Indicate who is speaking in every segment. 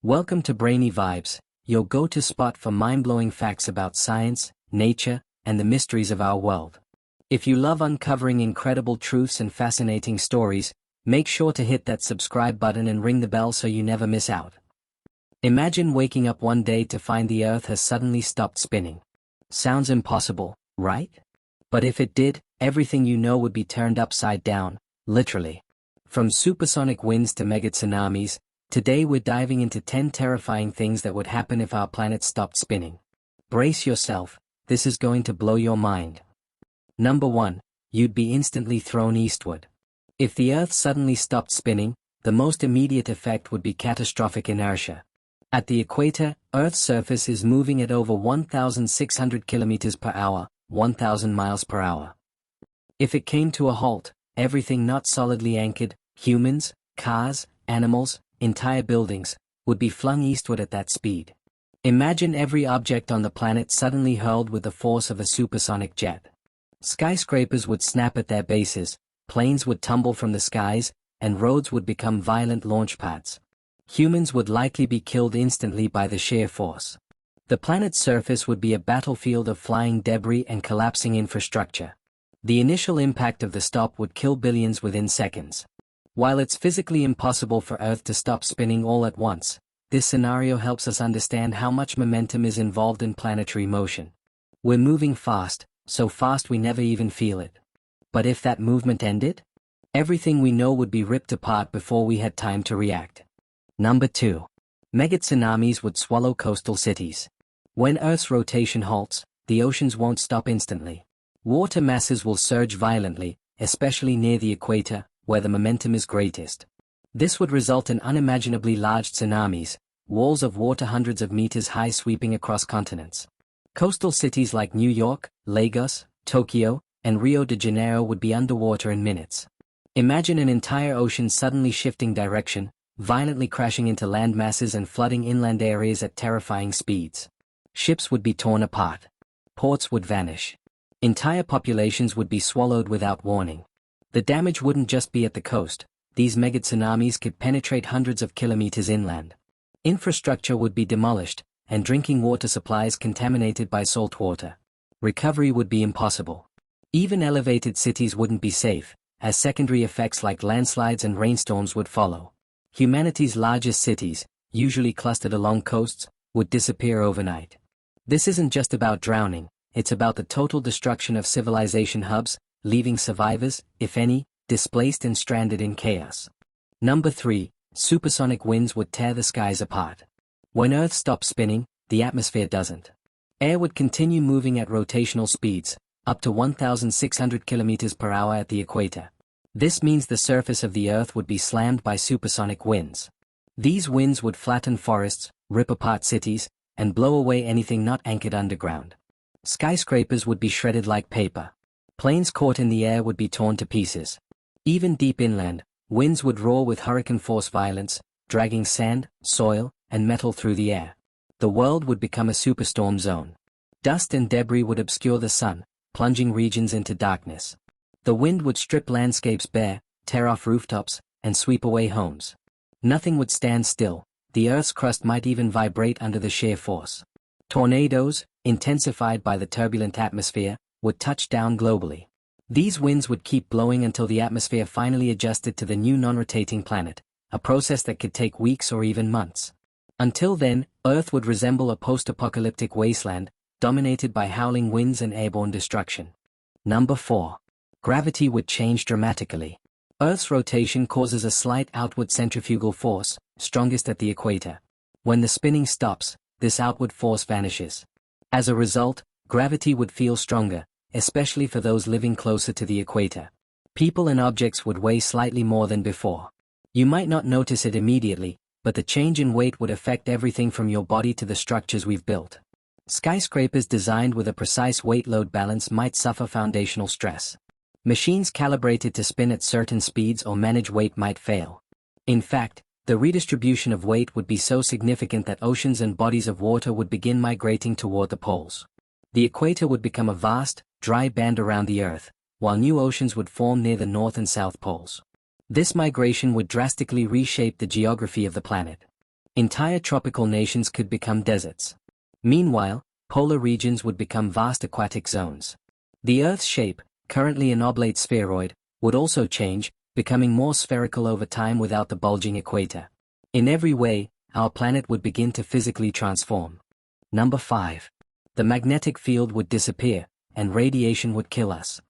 Speaker 1: Welcome to Brainy Vibes, your go-to spot for mind-blowing facts about science, nature, and the mysteries of our world. If you love uncovering incredible truths and fascinating stories, make sure to hit that subscribe button and ring the bell so you never miss out. Imagine waking up one day to find the Earth has suddenly stopped spinning. Sounds impossible, right? But if it did, everything you know would be turned upside down, literally. From supersonic winds to mega tsunamis, today we're diving into 10 terrifying things that would happen if our planet stopped spinning. Brace yourself, this is going to blow your mind. Number 1, you'd be instantly thrown eastward. If the Earth suddenly stopped spinning, the most immediate effect would be catastrophic inertia. At the equator, Earth's surface is moving at over 1,600 kilometers per hour, 1,000 miles per hour. If it came to a halt, everything not solidly anchored, humans, cars, animals, entire buildings, would be flung eastward at that speed. Imagine every object on the planet suddenly hurled with the force of a supersonic jet. Skyscrapers would snap at their bases, planes would tumble from the skies, and roads would become violent launch pads. Humans would likely be killed instantly by the sheer force. The planet's surface would be a battlefield of flying debris and collapsing infrastructure. The initial impact of the stop would kill billions within seconds. While it's physically impossible for Earth to stop spinning all at once, this scenario helps us understand how much momentum is involved in planetary motion. We're moving fast, so fast we never even feel it. But if that movement ended? Everything we know would be ripped apart before we had time to react. Number 2. Mega tsunamis would swallow coastal cities. When Earth's rotation halts, the oceans won't stop instantly. Water masses will surge violently, especially near the equator, where the momentum is greatest. This would result in unimaginably large tsunamis, walls of water hundreds of meters high sweeping across continents. Coastal cities like New York, Lagos, Tokyo, and Rio de Janeiro would be underwater in minutes. Imagine an entire ocean suddenly shifting direction, violently crashing into land masses and flooding inland areas at terrifying speeds. Ships would be torn apart. Ports would vanish. Entire populations would be swallowed without warning. The damage wouldn't just be at the coast, these mega tsunamis could penetrate hundreds of kilometers inland. Infrastructure would be demolished, and drinking water supplies contaminated by salt water. Recovery would be impossible. Even elevated cities wouldn't be safe, as secondary effects like landslides and rainstorms would follow. Humanity's largest cities, usually clustered along coasts, would disappear overnight. This isn't just about drowning, it's about the total destruction of civilization hubs, leaving survivors, if any, displaced and stranded in chaos. Number 3, supersonic winds would tear the skies apart. When Earth stops spinning, the atmosphere doesn't. Air would continue moving at rotational speeds, up to 1,600 kilometers per hour at the equator. This means the surface of the Earth would be slammed by supersonic winds. These winds would flatten forests, rip apart cities, and blow away anything not anchored underground. Skyscrapers would be shredded like paper. Planes caught in the air would be torn to pieces. Even deep inland, winds would roar with hurricane-force violence, dragging sand, soil, and metal through the air. The world would become a superstorm zone. Dust and debris would obscure the sun, plunging regions into darkness. The wind would strip landscapes bare, tear off rooftops, and sweep away homes. Nothing would stand still, the Earth's crust might even vibrate under the sheer force. Tornadoes, intensified by the turbulent atmosphere, would touch down globally. These winds would keep blowing until the atmosphere finally adjusted to the new non-rotating planet, a process that could take weeks or even months. Until then, Earth would resemble a post-apocalyptic wasteland, dominated by howling winds and airborne destruction. Number 4. Gravity would change dramatically. Earth's rotation causes a slight outward centrifugal force, strongest at the equator. When the spinning stops, this outward force vanishes. As a result, gravity would feel stronger, especially for those living closer to the equator. People and objects would weigh slightly more than before. You might not notice it immediately, but the change in weight would affect everything from your body to the structures we've built. Skyscrapers designed with a precise weight-load balance might suffer foundational stress. Machines calibrated to spin at certain speeds or manage weight might fail. In fact, the redistribution of weight would be so significant that oceans and bodies of water would begin migrating toward the poles. The equator would become a vast, dry band around the Earth, while new oceans would form near the North and South poles. This migration would drastically reshape the geography of the planet. Entire tropical nations could become deserts. Meanwhile, polar regions would become vast aquatic zones. The Earth's shape, currently an oblate spheroid, would also change, becoming more spherical over time without the bulging equator. In every way, our planet would begin to physically transform. Number 5. The magnetic field would disappear, and radiation would kill us.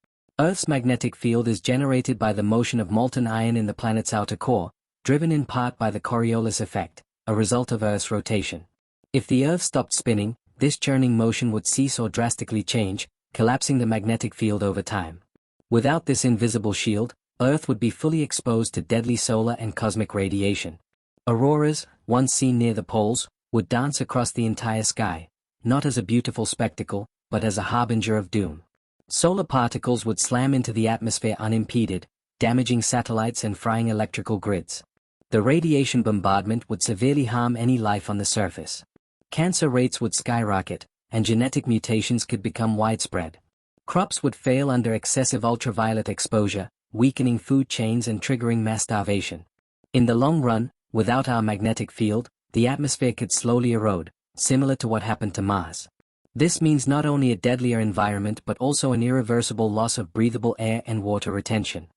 Speaker 1: Earth's magnetic field is generated by the motion of molten iron in the planet's outer core, driven in part by the Coriolis effect, a result of Earth's rotation. If the Earth stopped spinning, this churning motion would cease or drastically change, collapsing the magnetic field over time. Without this invisible shield, Earth would be fully exposed to deadly solar and cosmic radiation. Auroras, once seen near the poles, would dance across the entire sky, not as a beautiful spectacle, but as a harbinger of doom. Solar particles would slam into the atmosphere unimpeded, damaging satellites and frying electrical grids. The radiation bombardment would severely harm any life on the surface. Cancer rates would skyrocket, and genetic mutations could become widespread. Crops would fail under excessive ultraviolet exposure, weakening food chains and triggering mass starvation. In the long run, without our magnetic field, the atmosphere could slowly erode, similar to what happened to Mars. This means not only a deadlier environment but also an irreversible loss of breathable air and water retention.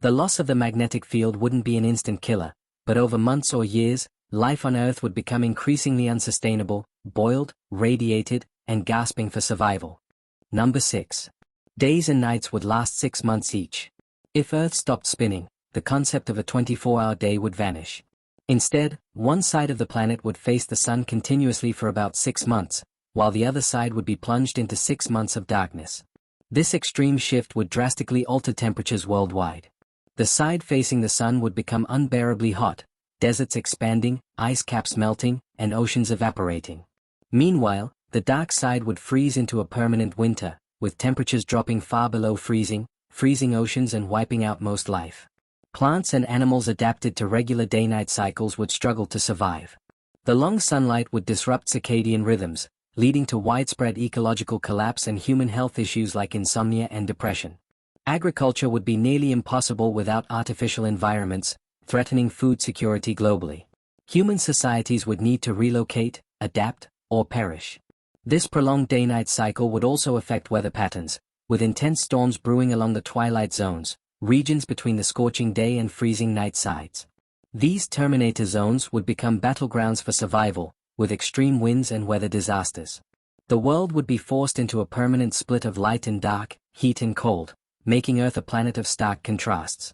Speaker 1: The loss of the magnetic field wouldn't be an instant killer, but over months or years, life on Earth would become increasingly unsustainable, boiled, radiated, and gasping for survival. Number 6. Days and nights would last 6 months each. If Earth stopped spinning, the concept of a 24-hour day would vanish. Instead, one side of the planet would face the sun continuously for about 6 months, while the other side would be plunged into 6 months of darkness. This extreme shift would drastically alter temperatures worldwide. The side facing the sun would become unbearably hot, deserts expanding, ice caps melting, and oceans evaporating. Meanwhile, the dark side would freeze into a permanent winter, with temperatures dropping far below freezing oceans and wiping out most life. Plants and animals adapted to regular day-night cycles would struggle to survive. The long sunlight would disrupt circadian rhythms, leading to widespread ecological collapse and human health issues like insomnia and depression. Agriculture would be nearly impossible without artificial environments, threatening food security globally. Human societies would need to relocate, adapt, or perish. This prolonged day-night cycle would also affect weather patterns, with intense storms brewing along the twilight zones, regions between the scorching day and freezing night sides. These terminator zones would become battlegrounds for survival, with extreme winds and weather disasters. The world would be forced into a permanent split of light and dark, heat and cold, making Earth a planet of stark contrasts.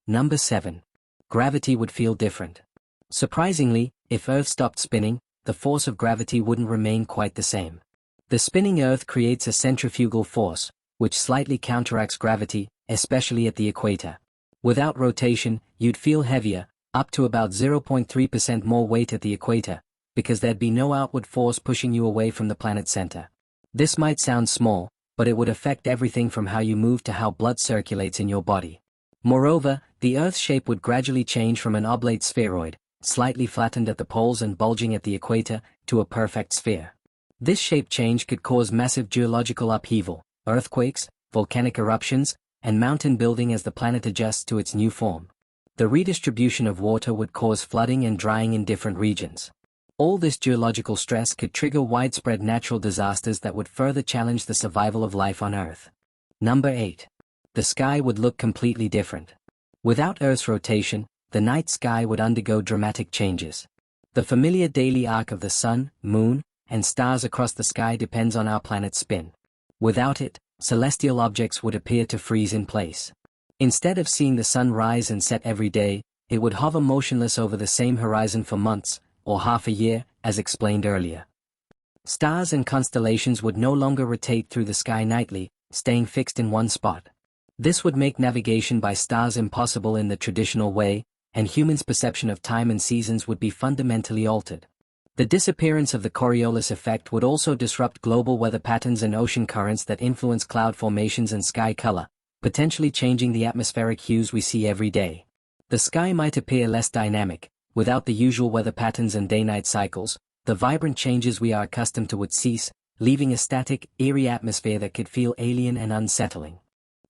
Speaker 1: Number 7. Gravity would feel different. Surprisingly, if Earth stopped spinning, the force of gravity wouldn't remain quite the same. The spinning Earth creates a centrifugal force, which slightly counteracts gravity, especially at the equator. Without rotation, you'd feel heavier, up to about 0.3% more weight at the equator, because there'd be no outward force pushing you away from the planet's center. This might sound small, but it would affect everything from how you move to how blood circulates in your body. Moreover, the Earth's shape would gradually change from an oblate spheroid, slightly flattened at the poles and bulging at the equator, to a perfect sphere. This shape change could cause massive geological upheaval, earthquakes, volcanic eruptions, and mountain building as the planet adjusts to its new form. The redistribution of water would cause flooding and drying in different regions. All this geological stress could trigger widespread natural disasters that would further challenge the survival of life on Earth. Number 8. The sky would look completely different. Without Earth's rotation, the night sky would undergo dramatic changes. The familiar daily arc of the sun, moon, and stars across the sky depends on our planet's spin. Without it, celestial objects would appear to freeze in place. Instead of seeing the sun rise and set every day, it would hover motionless over the same horizon for months, or half a year, as explained earlier. Stars and constellations would no longer rotate through the sky nightly, staying fixed in one spot. This would make navigation by stars impossible in the traditional way, and humans' perception of time and seasons would be fundamentally altered. The disappearance of the Coriolis effect would also disrupt global weather patterns and ocean currents that influence cloud formations and sky color, potentially changing the atmospheric hues we see every day. The sky might appear less dynamic. Without the usual weather patterns and day-night cycles, the vibrant changes we are accustomed to would cease, leaving a static, eerie atmosphere that could feel alien and unsettling.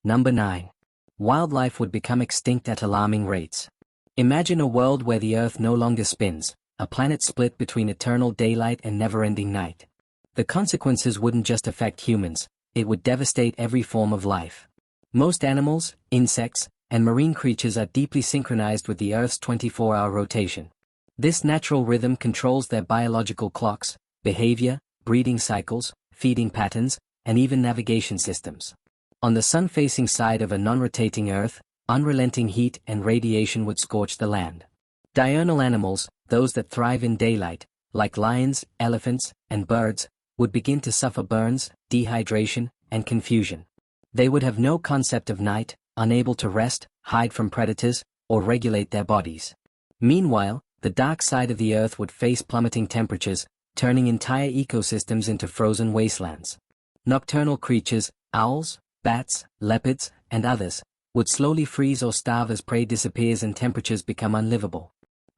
Speaker 1: Number 9. Wildlife would become extinct at alarming rates. Imagine a world where the Earth no longer spins, a planet split between eternal daylight and never-ending night. The consequences wouldn't just affect humans, it would devastate every form of life. Most animals, insects, and marine creatures are deeply synchronized with the Earth's 24-hour rotation. This natural rhythm controls their biological clocks, behavior, breeding cycles, feeding patterns, and even navigation systems. On the sun-facing side of a non-rotating Earth, unrelenting heat and radiation would scorch the land. Diurnal animals, those that thrive in daylight, like lions, elephants, and birds, would begin to suffer burns, dehydration, and confusion. They would have no concept of night, unable to rest, hide from predators, or regulate their bodies. Meanwhile, the dark side of the Earth would face plummeting temperatures, turning entire ecosystems into frozen wastelands. Nocturnal creatures, owls, bats, leopards, and others, would slowly freeze or starve as prey disappears and temperatures become unlivable.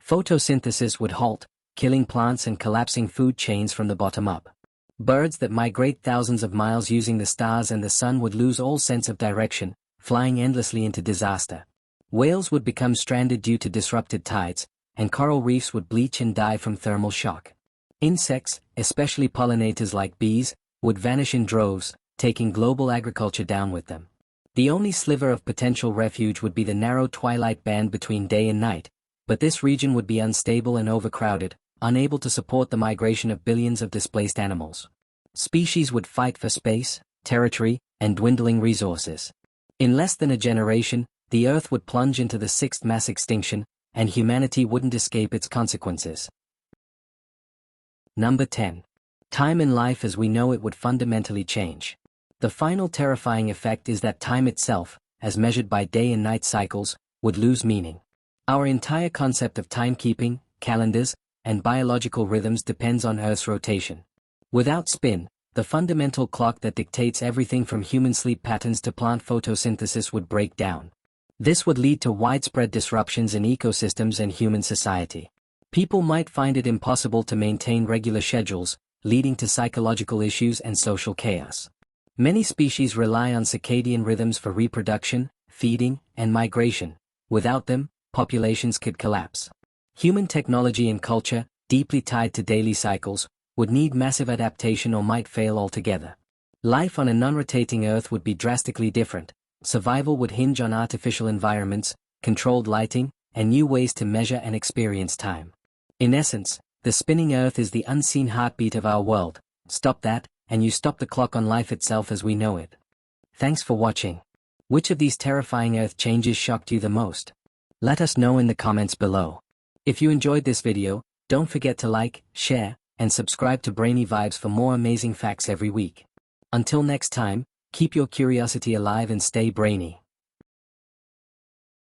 Speaker 1: Photosynthesis would halt, killing plants and collapsing food chains from the bottom up. Birds that migrate thousands of miles using the stars and the sun would lose all sense of direction, flying endlessly into disaster. Whales would become stranded due to disrupted tides, and coral reefs would bleach and die from thermal shock. Insects, especially pollinators like bees, would vanish in droves, taking global agriculture down with them. The only sliver of potential refuge would be the narrow twilight band between day and night, but this region would be unstable and overcrowded, unable to support the migration of billions of displaced animals. Species would fight for space, territory, and dwindling resources. In less than a generation, the Earth would plunge into the sixth mass extinction, and humanity wouldn't escape its consequences. Number 10. Time in life as we know it would fundamentally change. The final terrifying effect is that time itself, as measured by day and night cycles, would lose meaning. Our entire concept of timekeeping, calendars, and biological rhythms depends on Earth's rotation. Without spin, the fundamental clock that dictates everything from human sleep patterns to plant photosynthesis would break down. This would lead to widespread disruptions in ecosystems and human society. People might find it impossible to maintain regular schedules, leading to psychological issues and social chaos. Many species rely on circadian rhythms for reproduction, feeding, and migration. Without them, populations could collapse. Human technology and culture, deeply tied to daily cycles, would need massive adaptation or might fail altogether. Life on a non-rotating Earth would be drastically different. Survival would hinge on artificial environments, controlled lighting, and new ways to measure and experience time. In essence, the spinning Earth is the unseen heartbeat of our world. Stop that, and you stop the clock on life itself as we know it. Thanks for watching. Which of these terrifying Earth changes shocked you the most? Let us know in the comments below. If you enjoyed this video, don't forget to like, share, and subscribe to Brainy Vibes for more amazing facts every week. Until next time, keep your curiosity alive and stay brainy.